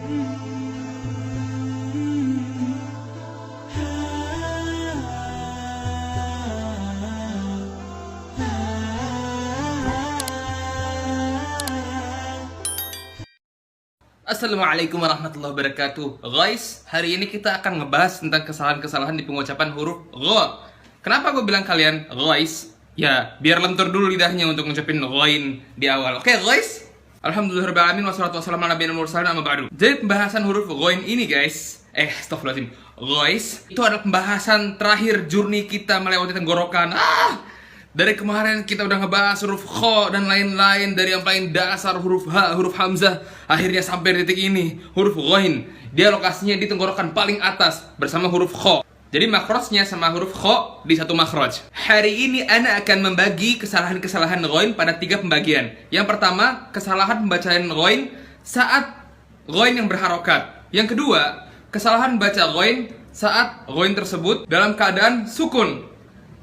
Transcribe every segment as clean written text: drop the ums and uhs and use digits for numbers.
Assalamualaikum warahmatullahi wabarakatuh. Guys, hari ini kita akan ngebahas tentang kesalahan-kesalahan di pengucapan huruf gho. Kenapa gue bilang kalian guys? Ya, biar lentur dulu lidahnya untuk ngucapin ghoin di awal. Oke, guys. Alhamdulillahirrahmanirrahim. Wassalatu wassalamu ala nabiyina mursalin amma ba'du. Jadi pembahasan huruf ghoin ini guys, astagfirullahaladzim. Guys, itu adalah pembahasan terakhir journey kita melewati tenggorokan. Dari kemarin kita udah ngebahas huruf kho dan lain-lain, dari yang paling dasar huruf H, huruf Hamzah, akhirnya sampai detik ini huruf ghoin. Dia lokasinya di tenggorokan paling atas bersama huruf kho. Jadi makrojnya sama huruf kho di satu makroj. Hari ini ana akan membagi kesalahan-kesalahan ghoin pada 3 pembagian. Yang pertama, kesalahan pembacaan ghoin saat ghoin yang berharokat. Yang kedua, kesalahan baca ghoin saat ghoin tersebut dalam keadaan sukun.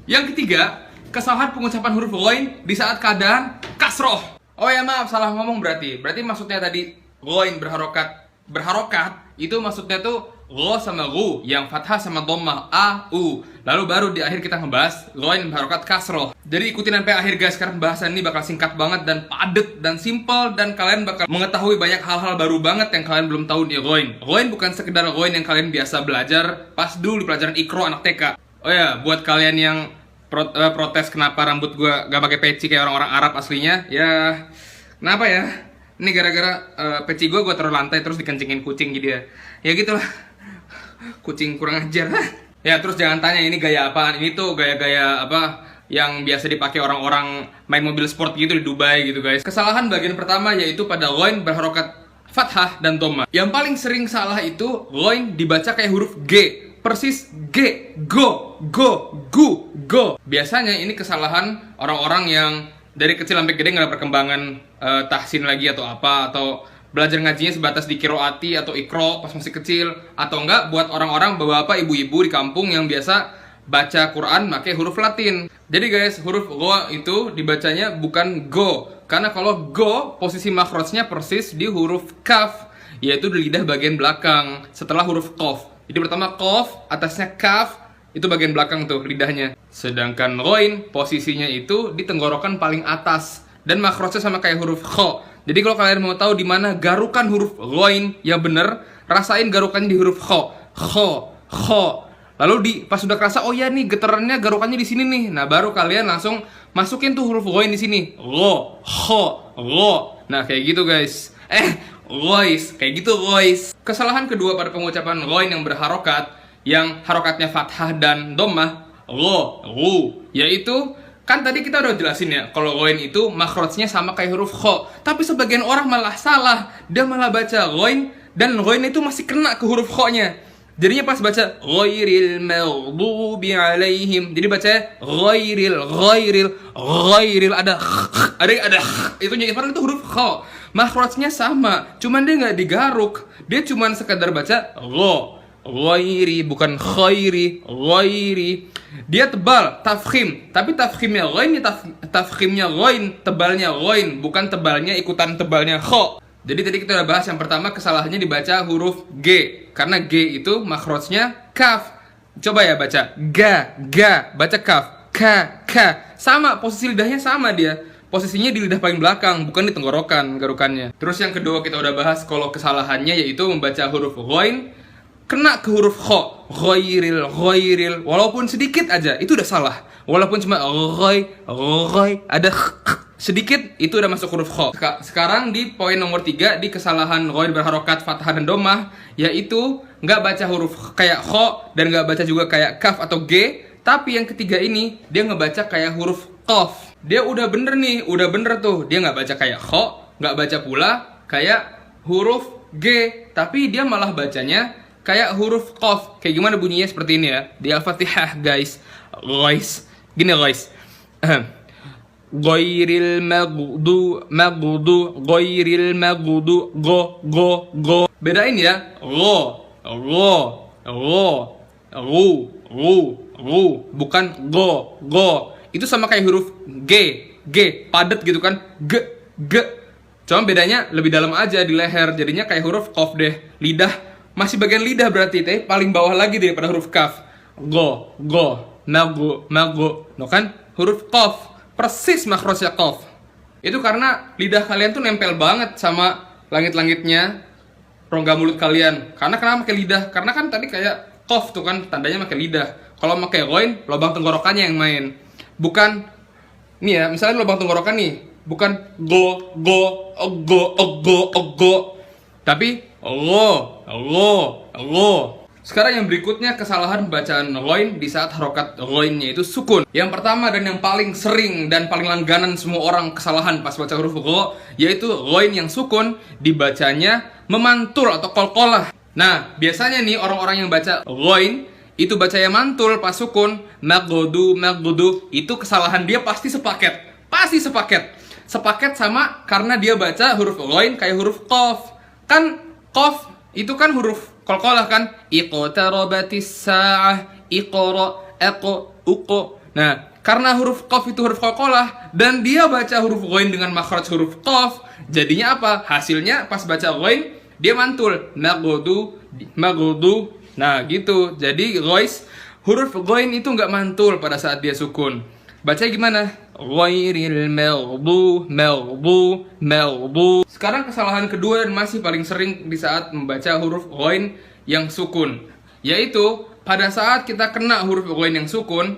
Yang ketiga, kesalahan pengucapan huruf ghoin di saat keadaan kasroh. Oh ya maaf, salah ngomong berarti maksudnya tadi ghoin berharokat itu maksudnya tuh gho sama gu, yang fathah sama dhammah a u. Lalu baru di akhir kita ngebahas ghoin berharokat kasroh. Jadi ikutin sampai akhir guys, karena pembahasan ini bakal singkat banget dan padet dan simple, dan kalian bakal mengetahui banyak hal-hal baru banget yang kalian belum tahu di ghoin. Ghoin bukan sekedar ghoin yang kalian biasa belajar pas dulu di pelajaran Iqra anak TK. Oh ya, buat kalian yang protes kenapa rambut gue gak pakai peci kayak orang-orang Arab aslinya, ya kenapa ya? Ini gara-gara peci gue taruh lantai terus dikencingin kucing jadi ya gitulah, kucing kurang ajar. Ya terus jangan tanya ini gaya apaan, ini tuh gaya-gaya apa yang biasa dipakai orang-orang main mobil sport gitu di Dubai gitu guys. Kesalahan bagian pertama yaitu pada ghoin berharokat fathah dan dhammah. Yang paling sering salah itu ghoin dibaca kayak huruf G. Persis G, go, gu, go. Biasanya ini kesalahan orang-orang yang dari kecil sampai gede nggak ada perkembangan tahsin lagi atau apa, atau belajar ngajinya sebatas di kiroati atau ikro pas masih kecil, atau enggak buat orang-orang bapak-bapak, ibu-ibu di kampung yang biasa baca Quran pakai huruf Latin. Jadi guys, huruf go itu dibacanya bukan go, karena kalau go posisi makrojnya persis di huruf kaf, yaitu di lidah bagian belakang setelah huruf qaf. Jadi pertama qaf, atasnya kaf, itu bagian belakang tuh lidahnya. Sedangkan ghoin posisinya itu di tenggorokan paling atas dan makrojnya sama kayak huruf kho. Jadi kalau kalian mau tahu di mana garukan huruf ghoin yang bener, rasain garukannya di huruf kho. Kho. Lalu pas sudah kerasa, oh ya nih getarannya garukannya di sini nih. Nah, baru kalian langsung masukin tuh huruf ghoin di sini. Gho. Nah, kayak gitu guys. Guys, kayak gitu guys. Kesalahan kedua pada pengucapan ghoin yang berharokat, yang harokatnya fathah dan dhammah, gu, yaitu kan tadi kita udah jelasin ya, kalau ghoin itu makrojnya sama kayak huruf kho. Tapi sebagian orang malah salah, dia malah baca ghoin dan ghoin itu masih kena ke huruf kho-nya. Jadinya pas baca ghairil maghdubi alaihim, jadi baca ghairil ada itu nya, padahal itu huruf kho. Makrojnya sama, cuman dia nggak digaruk, dia cuman sekedar baca ghairi, bukan khairi, ghairi. Dia tebal, tafkhim, tapi tafkhimnya ghain, tafkhimnya ghain, tebalnya ghain, bukan tebalnya ikutan tebalnya kho. Jadi tadi kita udah bahas yang pertama kesalahannya dibaca huruf G, karena G itu makrojnya kaf. Coba ya baca ga, baca kaf, ka, sama posisi lidahnya sama dia. Posisinya di lidah paling belakang, bukan di tenggorokan garukannya. Terus yang kedua kita udah bahas kalau kesalahannya yaitu membaca huruf ghoin kena ke huruf kho. Ghairil, walaupun sedikit aja itu udah salah. Walaupun cuma ghai ada sedikit, itu udah masuk huruf kho. Sekarang di poin nomor 3 di kesalahan ghoin berharokat fathah dan dhammah, yaitu nggak baca huruf kayak kho dan nggak baca juga kayak kaf atau g, tapi yang ketiga ini dia ngebaca kayak huruf qaf. Dia udah bener tuh, dia nggak baca kayak kho, nggak baca pula kayak huruf G, tapi dia malah bacanya kayak huruf qaf. Kayak gimana bunyinya? Seperti ini ya, di Al-Fatihah guys. Gini guys. Ghairil maghdu, go. Bedain ya, bukan go. Itu sama kayak huruf G, padat gitu kan, g. Cuma bedanya lebih dalam aja di leher, jadinya kayak huruf qaf deh. Lidah masih bagian lidah berarti teh paling bawah lagi daripada huruf kaf. Go, mago, no kan? Huruf qaf persis makhrajnya qaf. Itu karena lidah kalian tuh nempel banget sama langit-langitnya rongga mulut kalian. Karena kenapa pakai lidah? Karena kan tadi kayak qaf tuh kan tandanya pakai lidah. Kalau pakai ghain, lubang tenggorokannya yang main. Bukan nih ya, misalnya lubang tenggorokan nih, bukan go, tapi lo. Sekarang yang berikutnya kesalahan bacaan ghain di saat harokat ghainnya itu sukun. Yang pertama dan yang paling sering dan paling langganan semua orang kesalahan pas baca huruf gha, yaitu ghain yang sukun dibacanya memantul atau qalqalah. Nah, biasanya nih orang-orang yang baca ghain itu bacanya mantul pas sukun, maghdu, itu kesalahan dia pasti sepaket. Sepaket sama karena dia baca huruf ghain kayak huruf qaf. Kan qaf itu kan huruf qalqalah kan? Iqtarabatis sa'ah, iqra, uqo. Nah, karena huruf qaf itu huruf qalqalah dan dia baca huruf ghain dengan makhraj huruf qaf, jadinya apa? Hasilnya pas baca ghain dia mantul, maghdu. Nah, gitu. Jadi guys, huruf ghain itu nggak mantul pada saat dia sukun. Baca gimana? Ghairil maghdu. Sekarang kesalahan kedua dan masih paling sering di saat membaca huruf ghain yang sukun, yaitu pada saat kita kena huruf ghain yang sukun,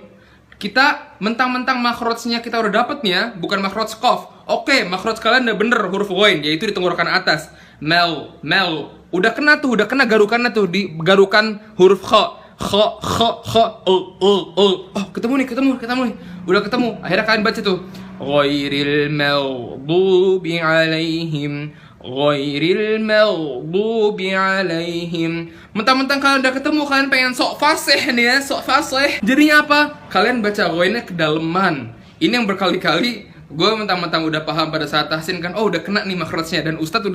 kita mentang-mentang makhrajnya kita udah dapet nih ya, bukan makhraj qaf. Oke, makhraj kalian udah bener huruf ghain, yaitu di tenggorokan atas. Mel. Udah kena garukannya tuh di garukan huruf kha. Oh, ketemu nih. Udah ketemu. Akhirnya kalian baca tuh. Ghairil maghdubi alaihim. Mentang-mentang kalian udah ketemu, kalian pengen sok fasih nih ya, Jadinya apa? Kalian baca ghainnya kedalaman. Ini yang berkali-kali gue mentang-mentang udah paham pada saat tahsin kan, udah kena nih makhrajnya, dan ustadz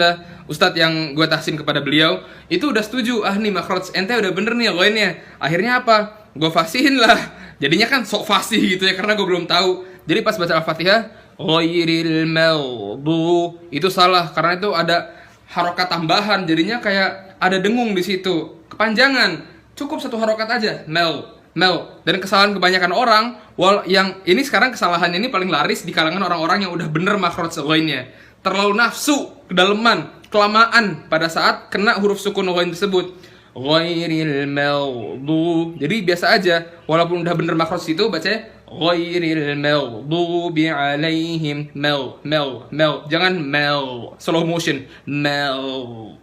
yang gue tahsin kepada beliau itu udah setuju, nih makhraj ente udah bener nih ghainnya. Akhirnya apa? Gue fasihin lah. Jadinya kan sok fasih gitu ya, karena gue belum tahu. Jadi pas baca Al-Fatihah, ghairil maghdu, itu salah karena itu ada harokat tambahan, jadinya kayak ada dengung di situ, kepanjangan. Cukup satu harokat aja, mel. Dan kesalahan kebanyakan orang, yang ini sekarang kesalahannya ini paling laris di kalangan orang-orang yang udah bener makhraj ghainnya. Terlalu nafsu, kedalaman, kelamaan pada saat kena huruf sukun ghain tersebut. Ghairil maghdu. Jadi biasa aja, walaupun udah bener makhraj itu bacanya ghairil maghdubi alaihim. Mel. Jangan mel, slow motion. Mel.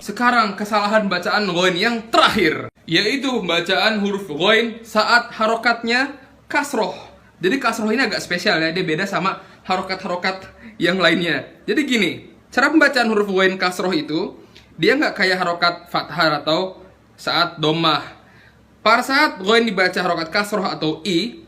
Sekarang kesalahan bacaan ghain yang terakhir, yaitu bacaan huruf ghain saat harokatnya kasroh. Jadi kasroh ini agak spesial ya, dia beda sama harokat-harokat yang lainnya. Jadi gini, cara pembacaan huruf ghain kasroh itu, dia nggak kayak harokat fathah atau saat domah. Pada saat ghain dibaca harokat kasroh atau i,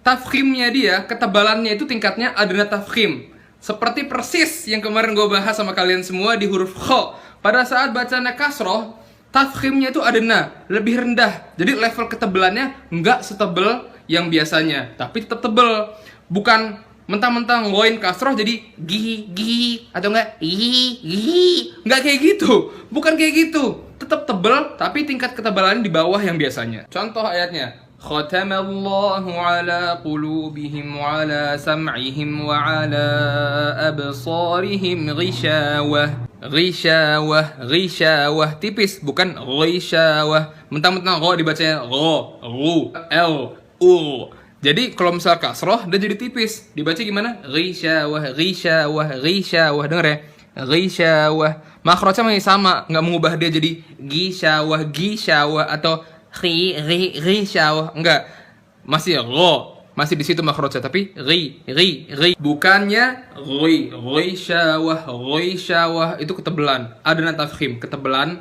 tafkhimnya dia, ketebalannya itu tingkatnya adna tafkhim. Seperti persis yang kemarin gue bahas sama kalian semua di huruf kha. Pada saat bacanya kasroh, tafkhimnya itu adna, lebih rendah. Jadi level ketebalannya nggak setebel yang biasanya, tapi tetap tebel. Bukan mentang-mentang ghain kasroh jadi gi atau enggak gi. Nggak kayak gitu. Bukan kayak gitu. Tetap tebel, tapi tingkat ketebalannya di bawah yang biasanya. Contoh ayatnya. Khatamallahu ala qulubihim wa ala sam'ihim wa ala absarihim Ghishawah tipis, bukan ghishawah. Mentang-mentang gha dibacanya u. Jadi kalau misal kasroh dia jadi tipis, dibaca gimana? Ghishawah. Dengar ya? Ghishawah. Makhrajnya masih sama, nggak mengubah dia jadi gishawah atau ghishawah. Enggak. Masih masih di situ makhrajnya, tapi ri bukannya ghaishawah itu ketebalan, adna tafkhim, ketebalan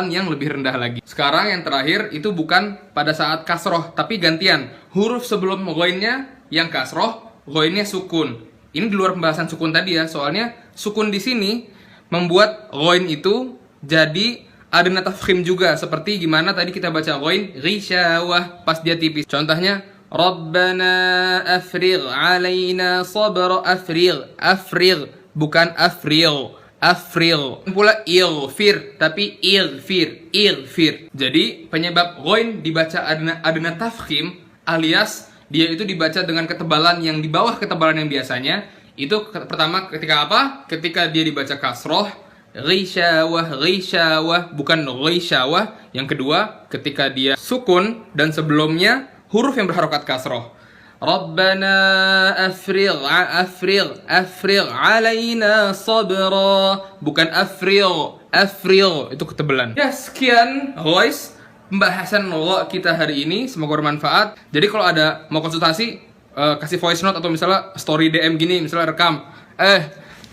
yang lebih rendah lagi. Sekarang yang terakhir itu bukan pada saat kasroh, tapi gantian. Huruf sebelum ghainnya yang kasroh, ghainnya sukun. Ini di luar pembahasan sukun tadi ya, soalnya sukun di sini membuat ghain itu jadi adna tafkhim juga. Seperti gimana tadi kita baca ghain ghishawah pas dia tipis. Contohnya Rabbana afrigh alaina sabra, afrigh bukan Afril. Afril. Pula ilfir, tapi ilfir. Ilfir. Jadi penyebab ghain dibaca adna tafkhim, alias dia itu dibaca dengan ketebalan yang di bawah ketebalan yang biasanya. Itu pertama ketika apa? Ketika dia dibaca kasroh, ghisyawah, bukan ghisyawah. Yang kedua, ketika dia sukun dan sebelumnya huruf yang berharokat kasroh. Rabbana afril alaina sabra, bukan afril, itu ketebalan. Ya, sekian guys pembahasan lo kita hari ini, semoga bermanfaat. Jadi kalau ada mau konsultasi, kasih voice note atau misalnya story DM gini, misalnya rekam.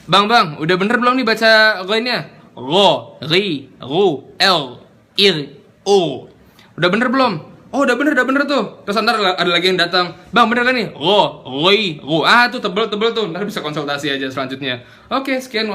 Bang, udah bener belum nih baca ghainnya? Ro, ri, ru, l, ir, o. Udah bener belum? Oh, udah bener tuh. Terus ntar ada lagi yang datang. Bang, bener kan nih? Ro, roi, ru. Tuh tebel tuh. Ntar bisa konsultasi aja selanjutnya. Oke, sekian.